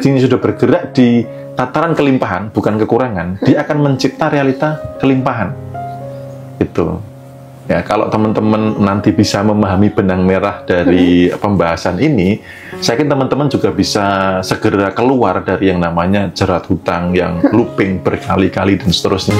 energinya sudah bergerak di tataran kelimpahan, bukan kekurangan, dia akan mencipta realita kelimpahan. Itu. Ya, kalau teman-teman nanti bisa memahami benang merah dari pembahasan ini, saya yakin teman-teman juga bisa segera keluar dari yang namanya jerat hutang yang looping berkali-kali dan seterusnya.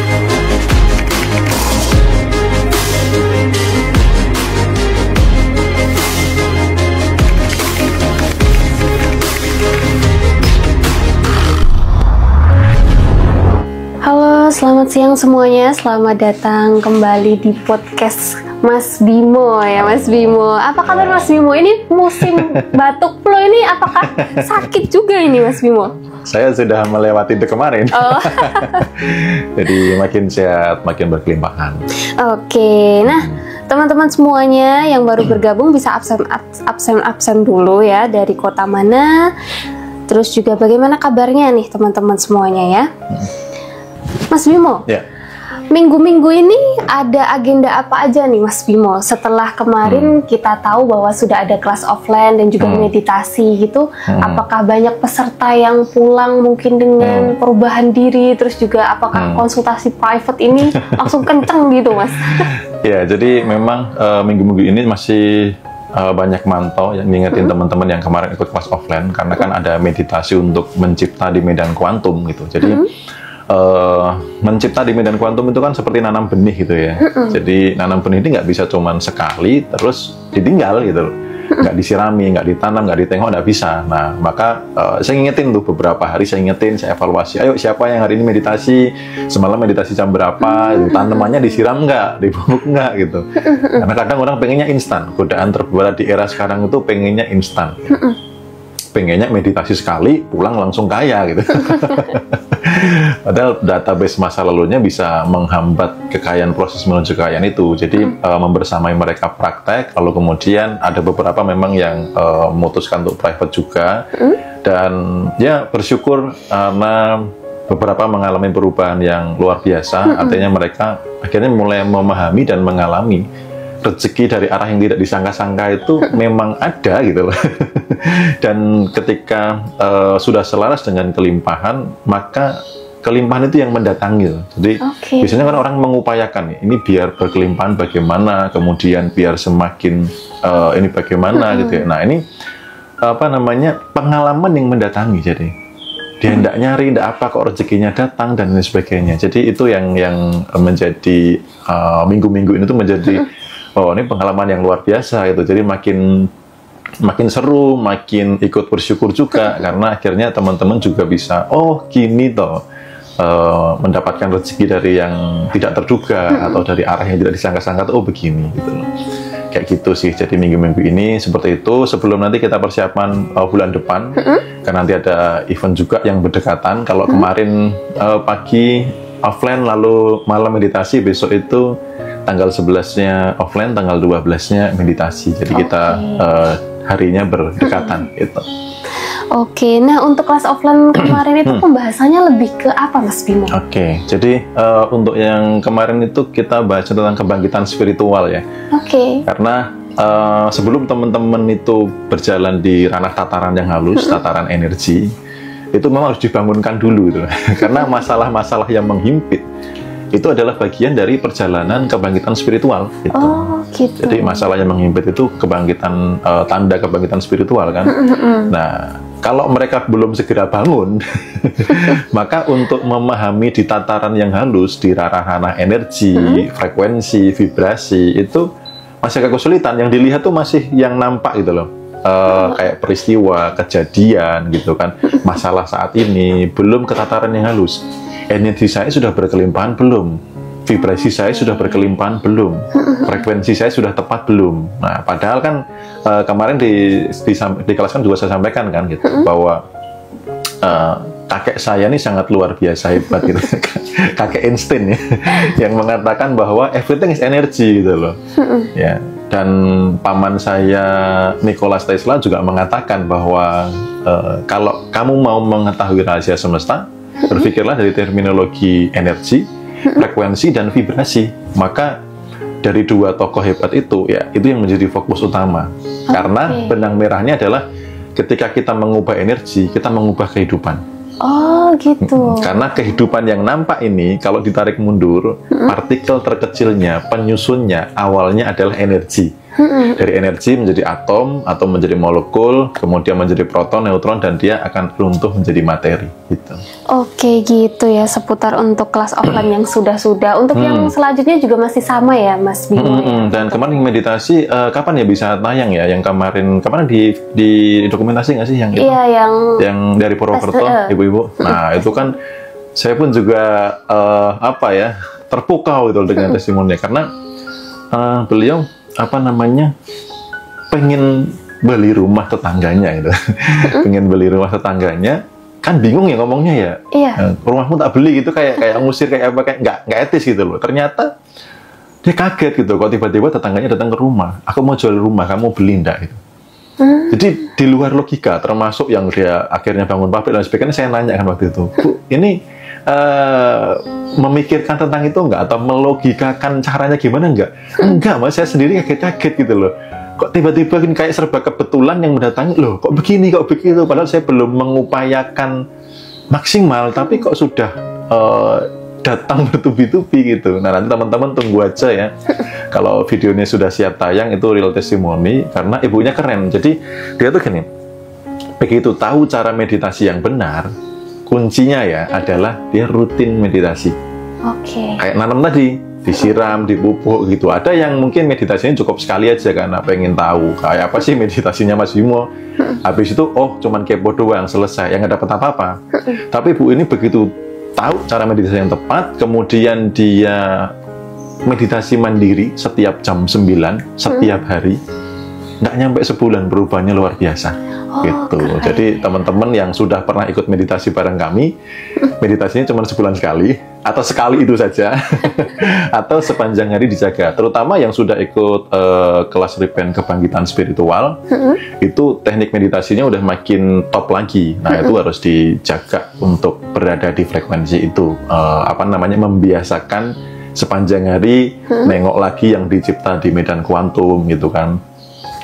Selamat siang semuanya, selamat datang kembali di podcast Mas Bimo ya Mas Bimo. Apa kabar Mas Bimo? Ini musim batuk flu ini apakah sakit juga ini Mas Bimo? Saya sudah melewati itu kemarin. Oh. Jadi makin sehat, makin berkelimpahan. Oke, nah teman-teman semuanya yang baru bergabung bisa absen dulu ya, dari kota mana, terus juga bagaimana kabarnya nih teman-teman semuanya ya. Mas Bimo, minggu-minggu ini ada agenda apa aja nih Mas Bimo? Setelah kemarin kita tahu bahwa sudah ada kelas offline dan juga meditasi gitu, apakah banyak peserta yang pulang mungkin dengan perubahan diri, terus juga apakah konsultasi private ini langsung kenceng gitu Mas? Ya, jadi memang minggu-minggu ini masih banyak mantau yang ngingetin teman-teman yang kemarin ikut kelas offline, karena kan ada meditasi untuk mencipta di medan kuantum gitu. Jadi mencipta di medan kuantum itu kan seperti nanam benih gitu ya. Jadi nanam benih ini nggak bisa cuman sekali terus ditinggal gitu loh. Nggak disirami, nggak ditanam, nggak ditengok, nggak bisa. Nah, maka saya ngingetin tuh beberapa hari, saya ingetin, saya evaluasi. Ayo, siapa yang hari ini meditasi? Semalam meditasi jam berapa? Tanamannya disiram nggak? Dipupuk nggak gitu? Karena kadang orang pengennya instan. Godaan terberat di era sekarang itu pengennya instan. Pengennya meditasi sekali, pulang langsung kaya gitu. Padahal database masa lalunya bisa menghambat kekayaan, proses menuju kekayaan itu. Jadi membersamai mereka praktek, lalu kemudian ada beberapa memang yang memutuskan untuk private juga. Dan ya bersyukur karena beberapa mengalami perubahan yang luar biasa. Artinya mereka akhirnya mulai memahami dan mengalami rezeki dari arah yang tidak disangka-sangka itu memang ada gitu loh. Dan ketika sudah selaras dengan kelimpahan, maka kelimpahan itu yang mendatangi. Jadi biasanya kan orang mengupayakan ini biar berkelimpahan bagaimana, kemudian biar semakin ini bagaimana gitu ya. Nah, ini apa namanya, pengalaman yang mendatangi. Jadi dia hendak nyari, hendak apa kok rezekinya datang dan lain sebagainya. Jadi itu yang menjadi minggu-minggu ini tuh menjadi oh, ini pengalaman yang luar biasa itu. Jadi makin seru, makin ikut bersyukur juga karena akhirnya teman-teman juga bisa gini toh mendapatkan rezeki dari yang tidak terduga atau dari arah yang tidak disangka-sangka tuh begini gitu loh. Kayak gitu sih. Jadi minggu-minggu ini seperti itu. Sebelum nanti kita persiapan bulan depan, karena nanti ada event juga yang berdekatan. Kalau kemarin pagi offline lalu malam meditasi, besok itu tanggal 11-nya offline, tanggal 12-nya meditasi. Jadi kita harinya berdekatan gitu. Oke, nah untuk kelas offline kemarin itu pembahasannya lebih ke apa Mas Bimo? Oke, jadi untuk yang kemarin itu kita bahas tentang kebangkitan spiritual ya. Karena sebelum teman-teman itu berjalan di ranah tataran yang halus, tataran energi, itu memang harus dibangunkan dulu gitu. Karena masalah-masalah yang menghimpit itu adalah bagian dari perjalanan kebangkitan spiritual gitu. Gitu. Jadi masalah yang menghimpit itu kebangkitan, tanda kebangkitan spiritual kan. Nah, kalau mereka belum segera bangun, maka untuk memahami di tataran yang halus, di ranah-ranah energi, frekuensi, vibrasi, itu masih agak kesulitan. Yang dilihat tuh masih yang nampak gitu loh. Kayak peristiwa, kejadian gitu kan. Masalah saat ini, belum ke tataran yang halus. Energi saya sudah berkelimpahan belum? Vibrasi saya sudah berkelimpahan belum? Frekuensi saya sudah tepat belum? Nah, padahal kan kemarin di kelas kan juga saya sampaikan kan gitu, bahwa kakek saya ini sangat luar biasa hebat gitu. Kakek Einstein ya, yang mengatakan bahwa everything is energy gitu loh. Ya, dan paman saya Nikola Tesla juga mengatakan bahwa kalau kamu mau mengetahui rahasia semesta, berpikirlah dari terminologi energi, frekuensi, dan vibrasi. Maka dari dua tokoh hebat itu, ya itu yang menjadi fokus utama. Karena benang merahnya adalah ketika kita mengubah energi, kita mengubah kehidupan. Oh gitu. Karena kehidupan yang nampak ini, kalau ditarik mundur, partikel terkecilnya, penyusunnya, awalnya adalah energi. Dari energi menjadi atom, atau menjadi molekul, kemudian menjadi proton, neutron, dan dia akan runtuh menjadi materi. Gitu. Oke gitu ya, seputar untuk kelas offline yang sudah-sudah. Untuk yang selanjutnya juga masih sama ya Mas Bimo? Dan kemarin meditasi, kapan ya bisa tayang ya? Yang kemarin di dokumentasi nggak sih yang itu? Iya, yang dari Purwokerto, ibu-ibu. Nah itu kan saya pun juga terpukau itu dengan testimoninya, karena beliau pengen beli rumah tetangganya itu. Pengen beli rumah tetangganya, kan bingung ya ngomongnya ya. Iya. Rumahmu tak beli gitu, kayak ngusir, kayak nggak etis gitu loh. Ternyata dia kaget gitu, kok tiba-tiba tetangganya datang ke rumah, aku mau jual rumah, kamu beli enggak gitu. Jadi di luar logika, termasuk yang dia akhirnya bangun pabrik dan sebagainya, saya nanya kan waktu itu, Bu, ini memikirkan tentang itu enggak, atau melogikakan caranya gimana enggak? Enggak, Mas, saya sendiri kaget-kaget gitu loh. Kok tiba-tiba kayak serba kebetulan yang mendatangi, loh kok begini, kok begitu, padahal saya belum mengupayakan maksimal, tapi kok sudah datang bertubi-tubi gitu. Nah nanti teman-teman tunggu aja ya. Kalau videonya sudah siap tayang, itu real testimoni, karena ibunya keren. Jadi dia tuh gini, begitu tahu cara meditasi yang benar, kuncinya ya adalah dia rutin meditasi. Oke. Kayak nanam tadi, disiram, dipupuk gitu. Ada yang mungkin meditasinya cukup sekali aja karena pengen tahu kayak apa sih meditasinya Mas Bimo. Habis itu, oh cuman kepo doang, selesai, yang nggak dapat apa-apa. Tapi Bu ini begitu tahu cara meditasi yang tepat, kemudian dia meditasi mandiri setiap jam 9, setiap hari. Nggak nyampe sebulan, perubahannya luar biasa. Gitu. Keren. Jadi teman-teman yang sudah pernah ikut meditasi bareng kami, meditasinya cuma sebulan sekali, atau sekali itu saja, atau sepanjang hari dijaga. Terutama yang sudah ikut kelas Repen Kebangkitan Spiritual, itu teknik meditasinya udah makin top lagi. Nah itu harus dijaga untuk berada di frekuensi itu. Membiasakan sepanjang hari, nengok lagi yang dicipta di medan kuantum gitu kan.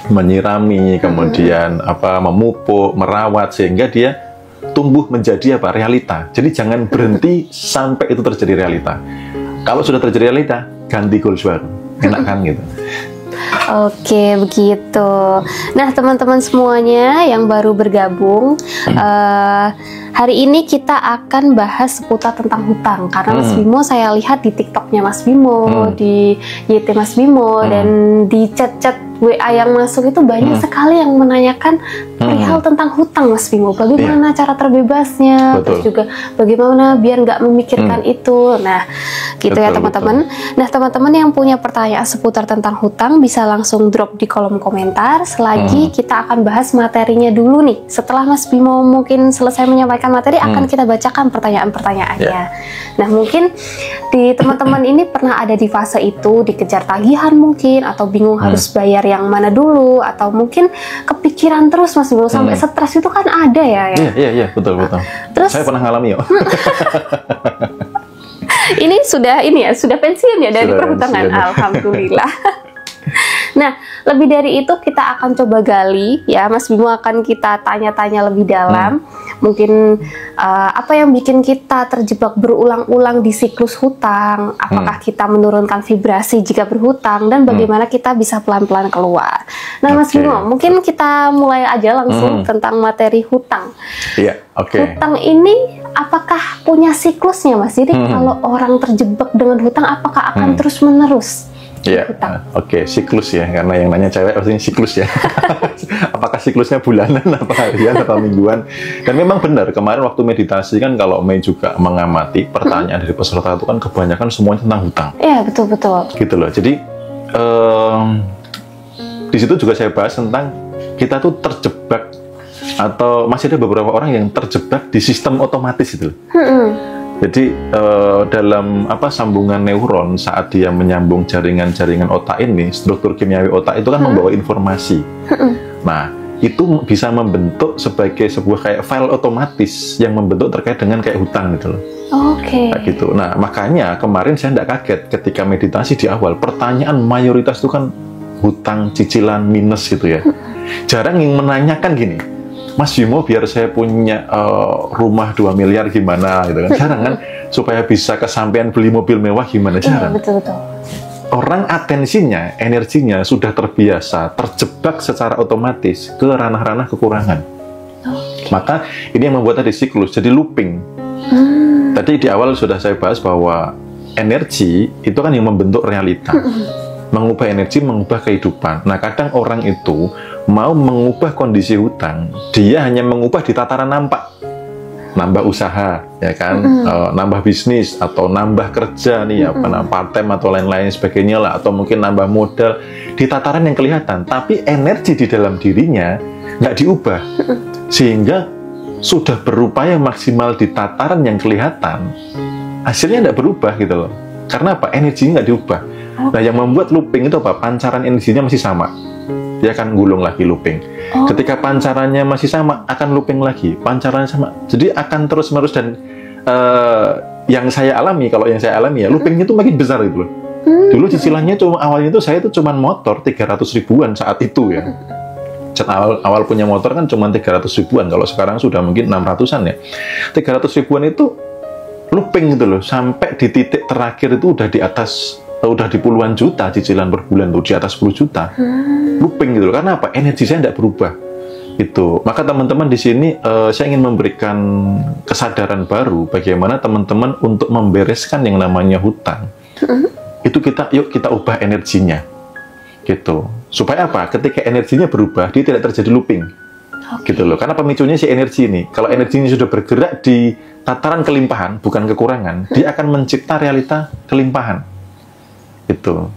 Menyirami, kemudian memupuk, merawat, sehingga dia tumbuh menjadi realita. Jadi jangan berhenti sampai itu terjadi realita. Kalau sudah terjadi realita, ganti goals baru. Enak kan gitu. Oke, begitu. Nah, teman-teman semuanya yang baru bergabung, hari ini kita akan bahas seputar tentang hutang. Karena Mas Bimo, saya lihat di TikToknya Mas Bimo, di YT Mas Bimo, dan di chat-chat WA yang masuk itu banyak sekali yang menanyakan perihal tentang hutang, Mas Bimo. Bagaimana cara terbebasnya, terus juga bagaimana biar nggak memikirkan itu. Nah, gitu ya teman-teman. Nah, teman-teman yang punya pertanyaan seputar tentang hutang bisa langsung drop di kolom komentar. Selagi kita akan bahas materinya dulu nih. Setelah Mas Bimo mungkin selesai menyampaikan materi, akan kita bacakan pertanyaan-pertanyaannya. Nah, mungkin di teman-teman ini pernah ada di fase itu, dikejar tagihan mungkin, atau bingung harus bayar yang mana dulu, atau mungkin kepikiran terus Mas Bimo sampai stres, itu kan ada ya. Iya, betul. Terus saya pernah ngalami yuk. Ini sudah pensiun ya dari perhutangan, alhamdulillah. Nah, lebih dari itu kita akan coba gali ya, Mas Bimo akan kita tanya-tanya lebih dalam. Mungkin apa yang bikin kita terjebak berulang-ulang di siklus hutang? Apakah kita menurunkan vibrasi jika berhutang, dan bagaimana kita bisa pelan-pelan keluar? Nah, Mas Bimo, mungkin kita mulai aja langsung tentang materi hutang. Iya, oke. Hutang ini apakah punya siklusnya, Mas? Jadi kalau orang terjebak dengan hutang, apakah akan terus-menerus? Iya, oke, siklus ya, karena yang nanya cewek artinya siklus ya. Apakah siklusnya bulanan, apa harian, atau mingguan? Dan memang benar, kemarin waktu meditasi kan, kalau Mei juga mengamati pertanyaan dari peserta itu kan kebanyakan semuanya tentang hutang. Iya, betul-betul. Gitu loh, jadi di situ juga saya bahas tentang kita tuh terjebak, atau masih ada beberapa orang yang terjebak di sistem otomatis itu. Jadi dalam sambungan neuron, saat dia menyambung jaringan-jaringan otak ini, struktur kimiawi otak itu kan membawa informasi. Nah, itu bisa membentuk sebagai sebuah kayak file otomatis yang membentuk terkait dengan kayak hutang gitu loh. Oke. Kayak gitu. Nah, makanya kemarin saya tidak kaget ketika meditasi di awal, pertanyaan mayoritas itu kan hutang, cicilan, minus gitu ya. Jarang yang menanyakan gini, Mas Bimo biar saya punya rumah 2 miliar gimana gitu kan. Jarang kan, supaya bisa kesampaian beli mobil mewah gimana, jarang. Betul. Orang atensinya, energinya sudah terbiasa, terjebak secara otomatis ke ranah-ranah kekurangan. Maka ini yang membuat tadi siklus, jadi looping. Tadi di awal sudah saya bahas bahwa energi itu kan yang membentuk realita. Mengubah energi, mengubah kehidupan. Nah, kadang orang itu mau mengubah kondisi hutang, dia hanya mengubah di tataran nampak. Nambah usaha, ya kan, nambah bisnis, atau nambah kerja nih, part-time atau lain-lain sebagainya lah, atau mungkin nambah modal di tataran yang kelihatan. Tapi energi di dalam dirinya nggak diubah, sehingga sudah berupaya maksimal di tataran yang kelihatan, hasilnya nggak berubah gitu loh. Karena apa? Energinya nggak diubah. Nah, yang membuat looping itu apa? Pancaran energinya masih sama. Dia akan gulung lagi looping. Ketika pancarannya masih sama, akan looping lagi. Pancarannya sama. Jadi akan terus-menerus dan yang saya alami, kalau yang saya alami ya, loopingnya itu makin besar gitu loh. Dulu cicilannya cuma awalnya itu saya itu cuma motor 300 ribuan saat itu ya. Awal punya motor kan cuma 300 ribuan. Kalau sekarang sudah mungkin 600-an ya. 300 ribuan itu looping gitu loh. Sampai di titik terakhir itu udah di atas, udah di puluhan juta cicilan per bulan tuh, di atas 10 juta. Looping gitu loh. Karena apa? Energi saya tidak berubah. Itu. Maka teman-teman di sini saya ingin memberikan kesadaran baru bagaimana teman-teman untuk membereskan yang namanya hutang. Itu yuk kita ubah energinya. Gitu. Supaya apa? Ketika energinya berubah, dia tidak terjadi looping. Gitu loh. Karena pemicunya si energi ini. Kalau energinya sudah bergerak di tataran kelimpahan, bukan kekurangan, dia akan mencipta realita kelimpahan. Itu.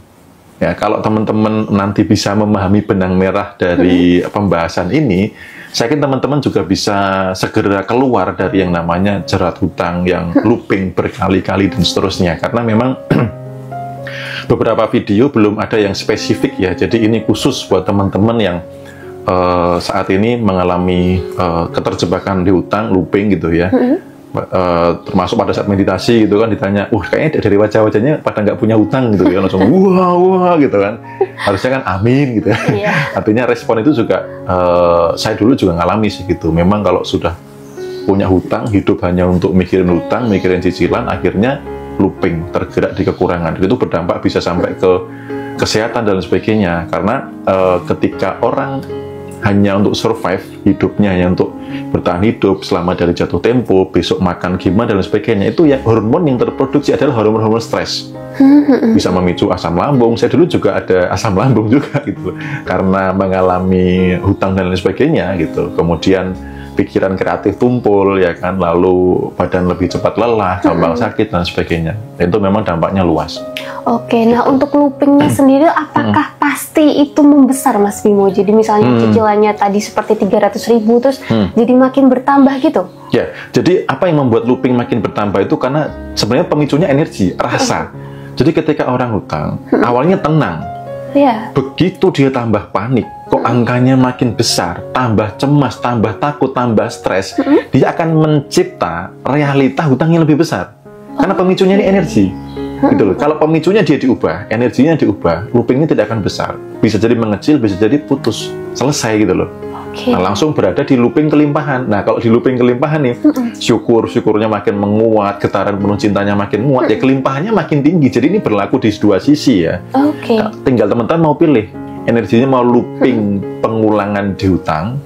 Ya, kalau teman-teman nanti bisa memahami benang merah dari pembahasan ini, saya yakin teman-teman juga bisa segera keluar dari yang namanya jerat hutang yang looping berkali-kali dan seterusnya. Karena memang beberapa video belum ada yang spesifik ya. Jadi ini khusus buat teman-teman yang saat ini mengalami keterjebakan di hutang, looping gitu ya. Termasuk pada saat meditasi gitu kan, ditanya, kayaknya dari wajah-wajahnya pada nggak punya hutang gitu ya, langsung wah gitu kan, harusnya kan amin gitu ya. Artinya respon itu juga saya dulu juga ngalami sih gitu. Memang kalau sudah punya hutang, hidup hanya untuk mikirin hutang, mikirin cicilan, akhirnya looping, tergerak di kekurangan. Itu berdampak bisa sampai ke kesehatan dan sebagainya. Karena ketika orang hanya untuk survive hidupnya, hanya untuk bertahan hidup selama dari jatuh tempo, besok makan gimana dan sebagainya, itu ya hormon yang terproduksi adalah hormon-hormon stres. Bisa memicu asam lambung. Saya dulu juga ada asam lambung juga gitu, karena mengalami hutang dan lain sebagainya gitu. Kemudian pikiran kreatif tumpul ya kan, lalu badan lebih cepat lelah, gampang sakit dan sebagainya. Itu memang dampaknya luas. Oke, nah untuk loopingnya sendiri apakah pasti itu membesar Mas Bimo? Jadi misalnya cicilannya tadi seperti 300.000 terus jadi makin bertambah gitu? Ya, jadi apa yang membuat looping makin bertambah itu karena sebenarnya pemicunya energi, rasa. Jadi ketika orang hutang, awalnya tenang. Begitu dia tambah panik, kok angkanya makin besar, tambah cemas, tambah takut, tambah stres, dia akan mencipta realita hutang yang lebih besar. Karena pemicunya ini energi. Gitu loh. Kalau pemicunya dia diubah, energinya diubah, loopingnya tidak akan besar. Bisa jadi mengecil, bisa jadi putus, selesai gitu loh. Nah, langsung berada di looping kelimpahan. Nah, kalau di looping kelimpahan nih, syukurnya makin menguat, getaran penuh cintanya makin menguat, ya kelimpahannya makin tinggi. Jadi ini berlaku di dua sisi ya. Nah, tinggal teman-teman mau pilih, energinya mau looping pengulangan di hutang,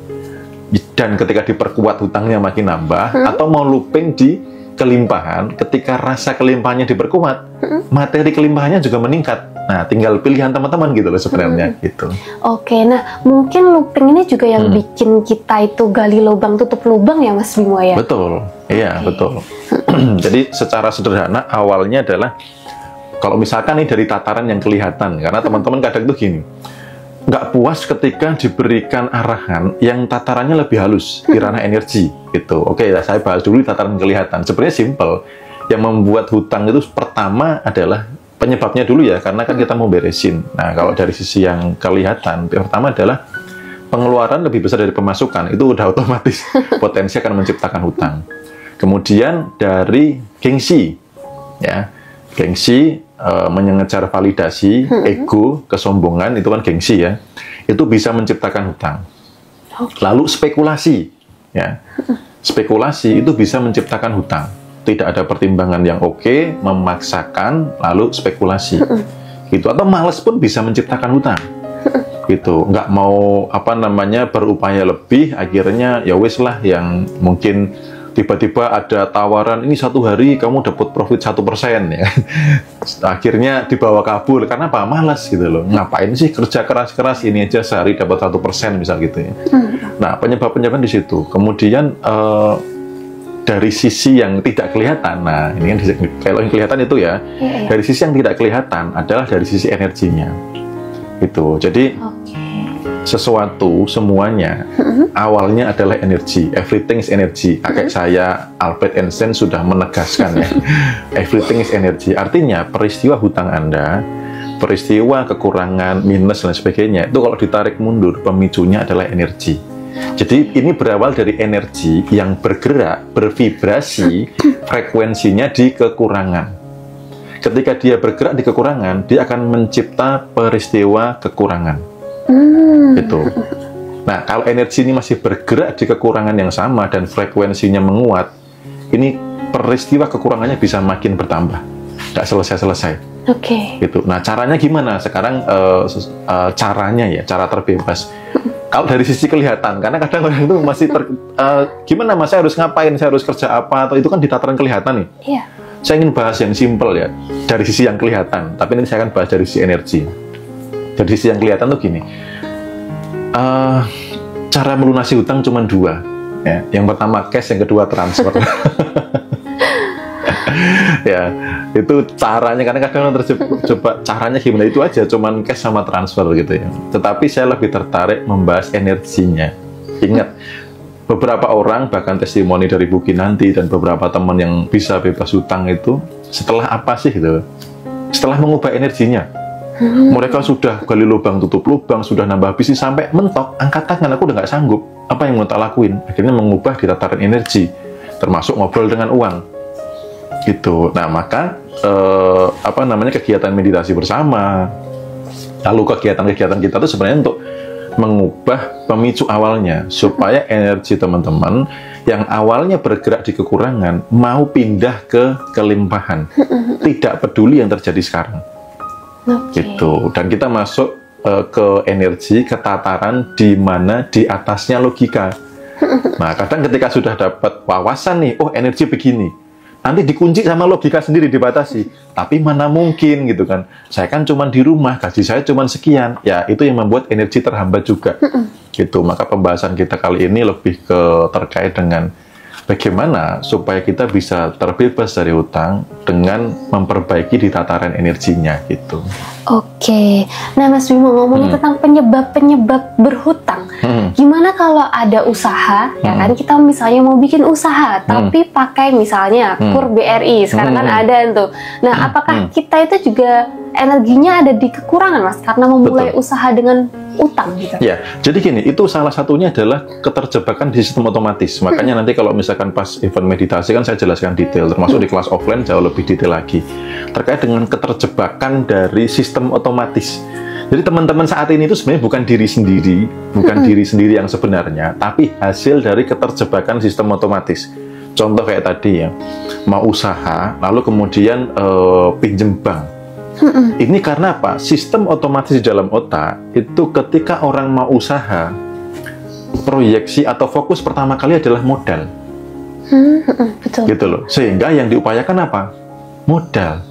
dan ketika diperkuat hutangnya makin nambah, atau mau looping di kelimpahan, ketika rasa kelimpahannya diperkuat, materi kelimpahannya juga meningkat. Nah, tinggal pilihan teman-teman gitu loh sebenarnya gitu. Oke, nah mungkin looping ini juga yang bikin kita itu gali lubang tutup lubang ya Mas Bimo ya? Betul, iya betul. Jadi secara sederhana awalnya adalah kalau misalkan nih dari tataran yang kelihatan, karena teman-teman kadang tuh gini, nggak puas ketika diberikan arahan yang tatarannya lebih halus di ranah energi gitu. Oke, saya bahas dulu di tataran kelihatan. Sebenarnya simple. Yang membuat hutang itu pertama adalah penyebabnya dulu ya, karena kan kita mau beresin. Nah, kalau dari sisi yang kelihatan, pertama adalah pengeluaran lebih besar dari pemasukan. Itu udah otomatis potensi akan menciptakan hutang. Kemudian dari gengsi, ya, gengsi mengejar validasi, ego, kesombongan, itu kan gengsi ya, itu bisa menciptakan hutang. Lalu spekulasi, ya. Spekulasi itu bisa menciptakan hutang. Tidak ada pertimbangan yang oke, memaksakan lalu spekulasi. Gitu. Atau malas pun bisa menciptakan hutang. Gitu. Nggak mau berupaya lebih, akhirnya ya wes lah, yang mungkin tiba-tiba ada tawaran ini 1 hari kamu dapat profit 1% ya. Akhirnya dibawa kabur karena apa? Malas gitu loh. Ngapain sih kerja keras-keras, ini aja sehari dapat 1% misal gitu ya. Nah, penyebab-penyebab di situ. Kemudian dari sisi yang tidak kelihatan. Nah, ini kan kalau yang kelihatan itu ya. Dari sisi yang tidak kelihatan adalah dari sisi energinya. Itu. Jadi sesuatu semuanya awalnya adalah energi. Everything is energy. Kakek saya Albert Einstein sudah menegaskan ya. Everything is energy. Artinya peristiwa hutang Anda, peristiwa kekurangan, minus dan sebagainya, itu kalau ditarik mundur pemicunya adalah energi. Jadi ini berawal dari energi yang bergerak, bervibrasi, frekuensinya di kekurangan. Ketika dia bergerak di kekurangan, dia akan mencipta peristiwa kekurangan. Gitu. Nah, kalau energi ini masih bergerak di kekurangan yang sama dan frekuensinya menguat, ini peristiwa kekurangannya bisa makin bertambah, nggak selesai-selesai. Gitu. Nah, caranya gimana? Sekarang caranya ya, cara terbebas. Kalau dari sisi kelihatan, karena kadang orang itu masih gimana mas, saya harus ngapain, saya harus kerja apa, atau itu kan di tataran kelihatan nih. Saya ingin bahas yang simple ya, dari sisi yang kelihatan, tapi ini saya akan bahas dari sisi energi. Dari sisi yang kelihatan tuh gini, cara melunasi hutang cuma 2 ya. Yang pertama cash, yang kedua transfer. Ya, itu caranya, karena kadang orang terjebak caranya gimana, itu aja cuman cash sama transfer gitu ya. Tetapi saya lebih tertarik membahas energinya. Ingat, beberapa orang bahkan testimoni dari Bu Kinanti dan beberapa teman yang bisa bebas hutang itu setelah apa sih gitu? Setelah mengubah energinya. Mereka sudah gali lubang, tutup lubang, sudah nambah bisnis sampai mentok, angkat tangan, aku udah nggak sanggup. Apa yang mau tak lakuin? Akhirnya mengubah di tataran energi, termasuk ngobrol dengan uang. Gitu. Nah, maka kegiatan meditasi bersama, lalu kegiatan-kegiatan kita itu sebenarnya untuk mengubah pemicu awalnya supaya energi teman-teman yang awalnya bergerak di kekurangan mau pindah ke kelimpahan. Tidak peduli yang terjadi sekarang. Gitu. Dan kita masuk ke energi, ke tataran di mana di atasnya logika. Nah, kadang ketika sudah dapat wawasan nih, oh energi begini, nanti dikunci sama logika sendiri, dibatasi. Tapi mana mungkin gitu kan, saya kan cuma di rumah, gaji saya cuma sekian. Ya, itu yang membuat energi terhambat juga. Gitu. Maka pembahasan kita kali ini lebih terkait dengan bagaimana supaya kita bisa terbebas dari hutang dengan memperbaiki di tataran energinya gitu. Nah Mas Bimo, ngomongin tentang penyebab-penyebab berhutang, gimana kalau ada usaha, ya kan, kita misalnya mau bikin usaha, tapi pakai misalnya KUR BRI, sekarang kan ada tuh. Nah, apakah kita itu juga energinya ada di kekurangan Mas, karena memulai usaha dengan utang gitu? Ya, jadi gini, itu salah satunya adalah keterjebakan di sistem otomatis. Makanya nanti kalau misalkan pas event meditasi kan saya jelaskan detail, termasuk di kelas offline jauh lebih detail lagi terkait dengan keterjebakan dari sistem otomatis. Jadi teman-teman saat ini itu sebenarnya bukan diri sendiri, bukan diri sendiri yang sebenarnya, tapi hasil dari keterjebakan sistem otomatis. Contoh kayak tadi ya, mau usaha, lalu kemudian pinjem bank. Ini karena apa? Sistem otomatis di dalam otak itu ketika orang mau usaha, proyeksi atau fokus pertama kali adalah modal. Betul. Gitu loh. Sehingga yang diupayakan apa? Modal.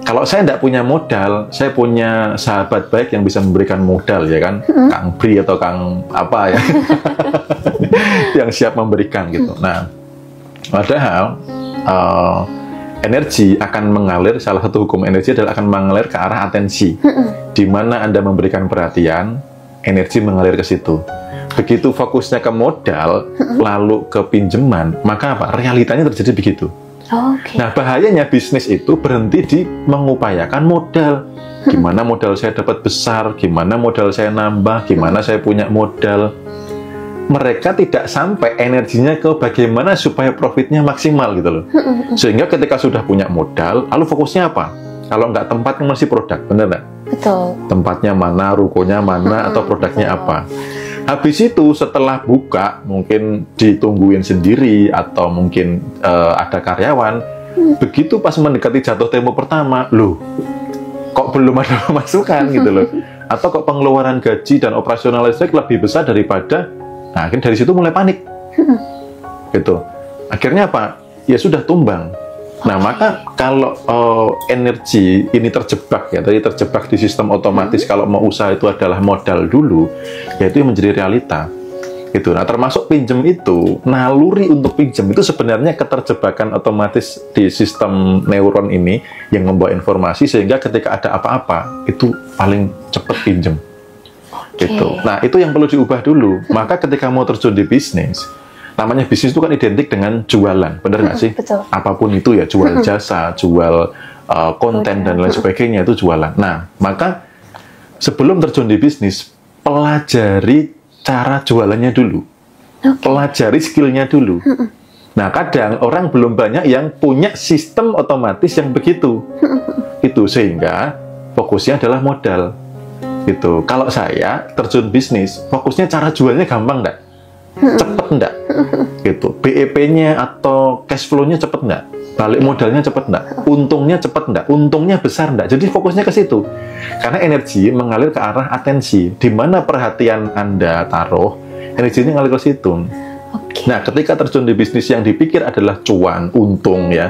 Kalau saya tidak punya modal, saya punya sahabat baik yang bisa memberikan modal, ya kan? Kang Bri atau Kang apa ya, yang siap memberikan gitu. Nah, padahal energi akan mengalir, salah satu hukum energi adalah akan mengalir ke arah atensi. Di mana Anda memberikan perhatian, energi mengalir ke situ. Begitu fokusnya ke modal, lalu ke pinjaman, maka apa? Realitanya terjadi begitu. Nah, bahayanya bisnis itu berhenti di mengupayakan modal. Gimana modal saya dapat besar, gimana modal saya nambah, gimana saya punya modal. Mereka tidak sampai energinya ke bagaimana supaya profitnya maksimal gitu loh. Sehingga ketika sudah punya modal, lalu fokusnya apa? Kalau nggak tempatnya masih produk, bener nggak? Betul. Tempatnya mana, rukonya mana, atau produknya apa? Habis itu setelah buka, mungkin ditungguin sendiri atau mungkin ada karyawan. Begitu pas mendekati jatuh tempo pertama, loh, kok belum ada pemasukan gitu loh. Atau kok pengeluaran gaji dan operasional listrik lebih besar daripada, nah akhirnya dari situ mulai panik. Gitu. Akhirnya apa? Ya sudah tumbang. Nah, maka kalau energi ini terjebak ya, tadi terjebak di sistem otomatis, kalau mau usaha itu adalah modal dulu, yaitu yang menjadi realita. Gitu. Nah, termasuk pinjam itu, naluri untuk pinjam itu sebenarnya keterjebakan otomatis di sistem neuron ini yang membawa informasi sehingga ketika ada apa-apa itu paling cepat pinjam. Gitu. Nah, itu yang perlu diubah dulu. Maka ketika mau terjun di bisnis, namanya bisnis itu kan identik dengan jualan, benar nggak sih? Betul. Apapun itu ya, jual jasa, jual konten dan lain sebagainya itu jualan. Nah, maka sebelum terjun di bisnis, pelajari cara jualannya dulu, pelajari skillnya dulu. Nah, kadang orang belum banyak yang punya sistem otomatis yang begitu, itu sehingga fokusnya adalah modal. Gitu. Kalau saya terjun bisnis, fokusnya cara jualnya gampang nggak? Cepet enggak? Gitu. BEP-nya atau cash flow-nya cepet enggak? Balik modalnya cepet enggak? Untungnya cepet enggak? Untungnya besar enggak? Jadi fokusnya ke situ. Karena energi mengalir ke arah atensi. Di mana perhatian Anda taruh, energinya mengalir ke situ. Nah, ketika terjun di bisnis yang dipikir adalah cuan, untung ya,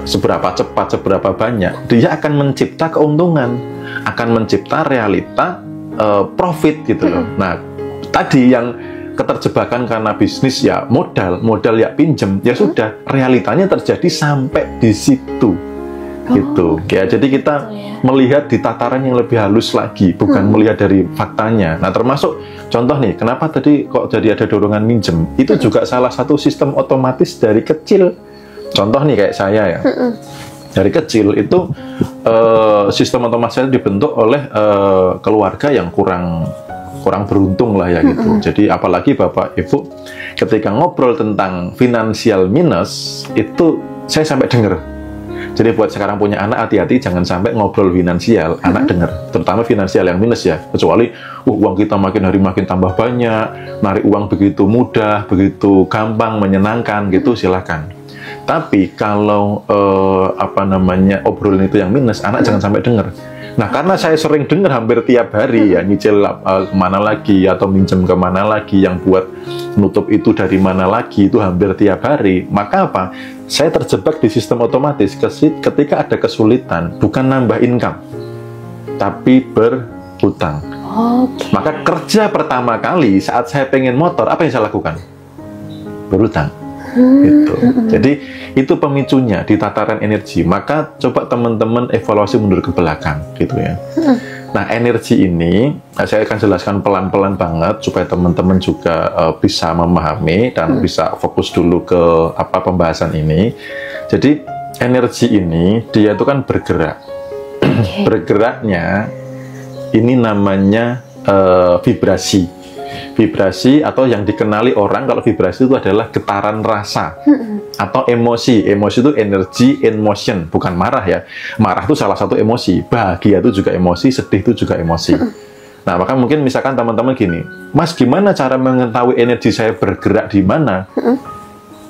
seberapa cepat, seberapa banyak, dia akan mencipta keuntungan, akan mencipta realita profit gitu loh. Nah, tadi yang keterjebakan karena bisnis ya modal ya pinjem, ya sudah, realitanya terjadi sampai di situ. Gitu ya. Jadi kita melihat di tataran yang lebih halus lagi, bukan melihat dari faktanya. Nah, termasuk contoh nih, kenapa tadi kok jadi ada dorongan minjem, itu juga salah satu sistem otomatis dari kecil. Contoh nih kayak saya ya, dari kecil itu sistem otomatis dibentuk oleh keluarga yang kurang beruntung lah ya gitu. Jadi apalagi Bapak Ibu ketika ngobrol tentang finansial minus itu saya sampai dengar. Jadi buat sekarang punya anak, hati-hati jangan sampai ngobrol finansial anak dengar, terutama finansial yang minus ya. Kecuali uang kita makin hari makin tambah banyak, narik uang begitu mudah, begitu gampang, menyenangkan gitu, silakan. Tapi kalau obrolan itu yang minus, anak jangan sampai dengar. Nah, karena saya sering dengar hampir tiap hari ya, nyicil kemana lagi atau minjem kemana lagi, yang buat nutup itu dari mana lagi, itu hampir tiap hari. Maka apa? Saya terjebak di sistem otomatis. Ketika ada kesulitan, bukan nambah income, tapi berhutang. Maka kerja pertama kali saat saya pengen motor, apa yang saya lakukan? Berhutang. Gitu. Jadi itu pemicunya di tataran energi. Maka coba teman-teman evaluasi mundur ke belakang gitu ya. Nah, energi ini saya akan jelaskan pelan-pelan banget supaya teman-teman juga bisa memahami dan bisa fokus dulu ke pembahasan ini. Jadi energi ini dia itu kan bergerak. Bergeraknya ini namanya vibrasi. Vibrasi atau yang dikenali orang kalau vibrasi itu adalah getaran rasa atau emosi. Emosi itu energy in motion, bukan marah ya. Marah itu salah satu emosi, bahagia itu juga emosi, sedih itu juga emosi. Nah, maka mungkin misalkan teman-teman gini, Mas, gimana cara mengetahui energi saya bergerak di mana?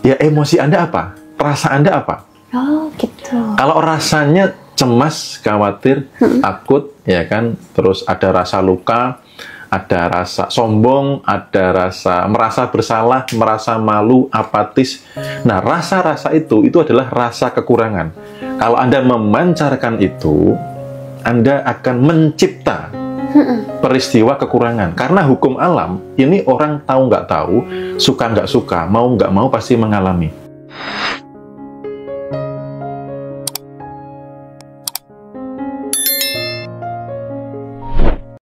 Ya, emosi Anda apa? Rasa Anda apa? Oh, gitu. Kalau rasanya cemas, khawatir, takut, ya kan, terus ada rasa luka, ada rasa sombong, ada rasa merasa bersalah, merasa malu, apatis. Nah, rasa-rasa itu adalah rasa kekurangan. Kalau Anda memancarkan itu, Anda akan mencipta peristiwa kekurangan. Karena hukum alam, ini orang tahu nggak tahu, suka nggak suka, mau nggak mau pasti mengalami.